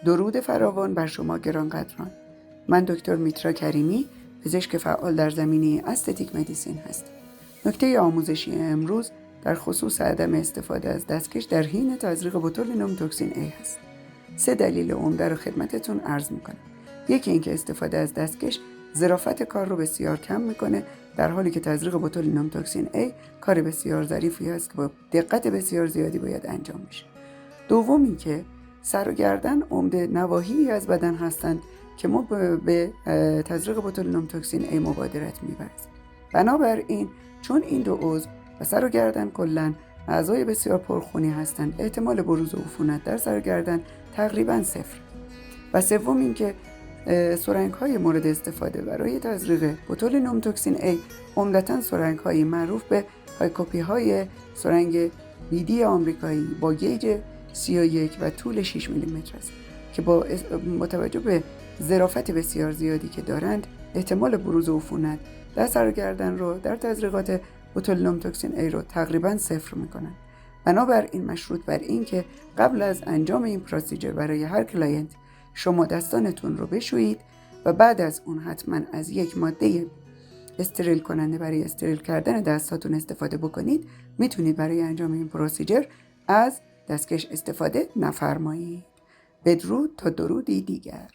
درود فراوان بر شما گرانقدران. من دکتر میترا کریمی، پزشک فعال در زمینه استتیک مدیسین هستم. نکته آموزشی امروز در خصوص عدم استفاده از دستکش در حین تزریق بوتولینوم توکسین A هست. 3 دلیل عمده رو خدمتتون عرض میکنم. یکی اینکه استفاده از دستکش ظرافت کار رو بسیار کم میکنه، در حالی که تزریق بوتولینوم توکسین A کار بسیار ظریفی است که با دقت بسیار زیادی باید انجام بشه. دوم اینکه سر و گردن عمده نواحی از بدن هستند که ما به تزریق بوتولینوم توکسین A مبادرت می‌ورزیم. بنابراین چون این دو عضو و سر و گردن کلاً اعضای بسیار پرخونی هستند، احتمال بروز عفونت در سر و گردن تقریباً صفر. و سوم اینکه سرنگ‌های مورد استفاده برای تزریق بوتولینوم توکسین A عمدتاً سرنگ‌های معروف به هایکوپی‌های سرنگ بیدی آمریکایی با گیج 31 و طول 6 میلیمتر است که با توجه به ظرافت بسیار زیادی که دارند، احتمال بروز عفونت در سر و گردن رو در تزریقات بوتولینوم توکسین A رو تقریباً صفر می‌کنند. بنابراین مشروط بر این که قبل از انجام این پروسیجر برای هر کلاینت شما دستانتون رو بشویید و بعد از اون حتما از یک ماده استریل کننده برای استریل کردن دستاتون استفاده بکنید، میتونید برای انجام این پروسیجر از دستکش استفاده نفرمایید. بدرود تا درودی دیگر.